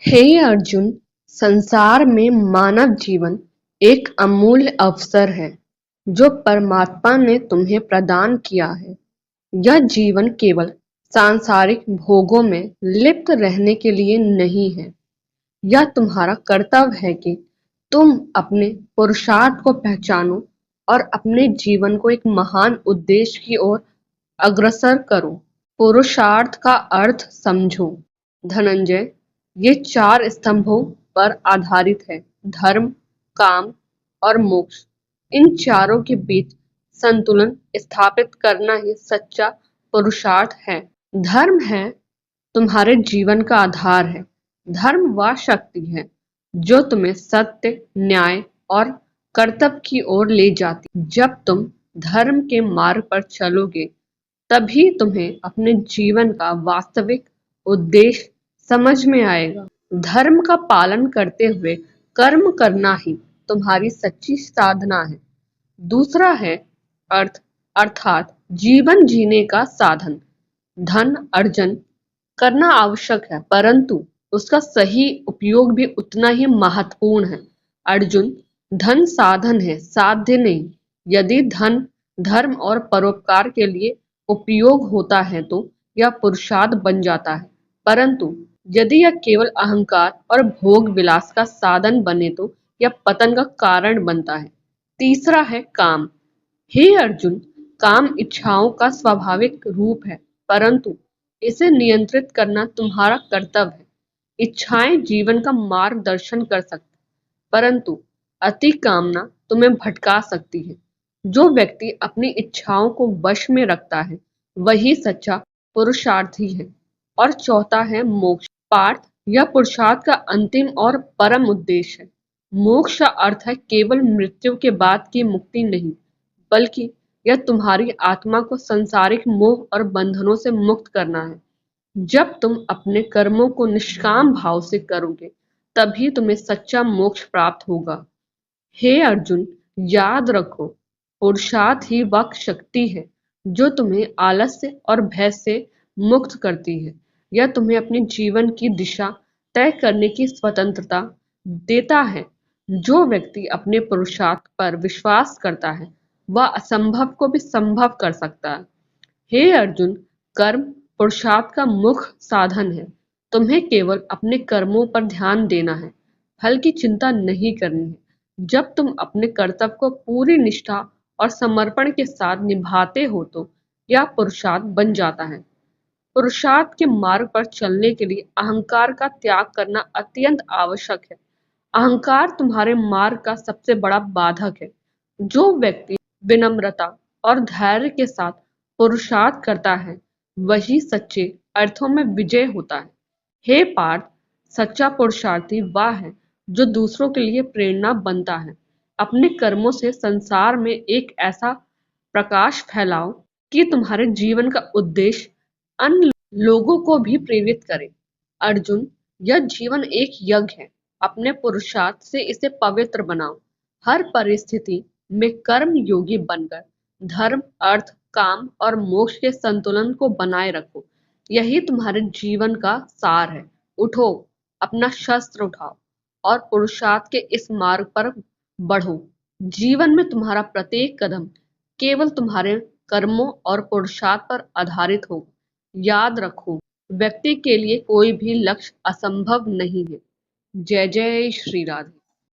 हे अर्जुन, संसार में मानव जीवन एक अमूल्य अवसर है जो परमात्मा ने तुम्हें प्रदान किया है। यह जीवन केवल सांसारिक भोगों में लिप्त रहने के लिए नहीं है। यह तुम्हारा कर्तव्य है कि तुम अपने पुरुषार्थ को पहचानो और अपने जीवन को एक महान उद्देश्य की ओर अग्रसर करो। पुरुषार्थ का अर्थ समझो। धनंजय, ये चार स्तंभों पर आधारित है: धर्म, काम और मोक्ष। इन चारों के बीच संतुलन स्थापित करना ही सच्चा पुरुषार्थ है। धर्म है तुम्हारे जीवन का आधार है। धर्म वह शक्ति है जो तुम्हें सत्य, न्याय और कर्तव्य की ओर ले जाती है। जब तुम धर्म के मार्ग पर चलोगे, तभी तुम्हें अपने जीवन का वास्तविक उद्देश्य समझ में आएगा। धर्म का पालन करते हुए कर्म करना ही तुम्हारी सच्ची साधना है। दूसरा है अर्थ, अर्थात जीवन जीने का साधन। धन अर्जन करना आवश्यक है, परंतु उसका सही उपयोग भी उतना ही महत्वपूर्ण है। अर्जुन, धन साधन है, साध्य नहीं। यदि धन धर्म और परोपकार के लिए उपयोग होता है तो यह पुरुषार्थ बन जाता है, परंतु यदि यह केवल अहंकार और भोग विलास का साधन बने तो यह पतन का कारण बनता है। तीसरा है काम। हे अर्जुन, काम इच्छाओं का स्वाभाविक रूप है, परंतु इसे नियंत्रित करना तुम्हारा कर्तव्य है। इच्छाएं जीवन का मार्गदर्शन कर सकती, परंतु अति कामना तुम्हें भटका सकती है। जो व्यक्ति अपनी इच्छाओं को वश में रखता है वही सच्चा पुरुषार्थी है। और चौथा है मोक्ष। पार्थ, यह पुरुषार्थ का अंतिम और परम उद्देश्य है। मोक्ष का अर्थ है केवल मृत्यु के बाद की मुक्ति नहीं, बल्कि यह तुम्हारी आत्मा को सांसारिक मोह और बंधनों से मुक्त करना है। जब तुम अपने कर्मों को निष्काम भाव से करोगे, तभी तुम्हें सच्चा मोक्ष प्राप्त होगा। हे अर्जुन, याद रखो, पुरुषार्थ ही वह शक्ति है जो तुम्हें आलस्य और भय से मुक्त करती है। यह तुम्हें अपने जीवन की दिशा तय करने की स्वतंत्रता देता है। जो व्यक्ति अपने पुरुषार्थ पर विश्वास करता है वह असंभव को भी संभव कर सकता है। हे अर्जुन, कर्म पुरुषार्थ का मुख्य साधन है। तुम्हें केवल अपने कर्मों पर ध्यान देना है, फल की चिंता नहीं करनी है। जब तुम अपने कर्तव्य को पूरी निष्ठा और समर्पण के साथ निभाते हो तो यह पुरुषार्थ बन जाता है। पुरुषार्थ के मार्ग पर चलने के लिए अहंकार का त्याग करना अत्यंत आवश्यक है। अहंकार तुम्हारे मार्ग का सबसे बड़ा बाधक है। जो व्यक्ति विनम्रता और धैर्य के साथ पुरुषार्थ करता है वही सच्चे अर्थों में विजय होता है। हे पार्थ, सच्चा पुरुषार्थी वह है जो दूसरों के लिए प्रेरणा बनता है। अपने कर्मों से संसार में एक ऐसा प्रकाश फैलाओ कि तुम्हारे जीवन का उद्देश्य अन्य लोगों को भी प्रेरित करे। अर्जुन, यह जीवन एक यज्ञ है। अपने पुरुषार्थ से इसे पवित्र बनाओ। हर परिस्थिति में कर्म योगी बनकर धर्म, अर्थ, काम और मोक्ष के संतुलन को बनाए रखो। यही तुम्हारे जीवन का सार है। उठो, अपना शस्त्र उठाओ और पुरुषार्थ के इस मार्ग पर बढ़ो। जीवन में तुम्हारा प्रत्येक कदम केवल तुम्हारे कर्मों और पुरुषार्थ पर आधारित होगा। याद रखो, व्यक्ति के लिए कोई भी लक्ष्य असंभव नहीं है। जय जय श्री राधे।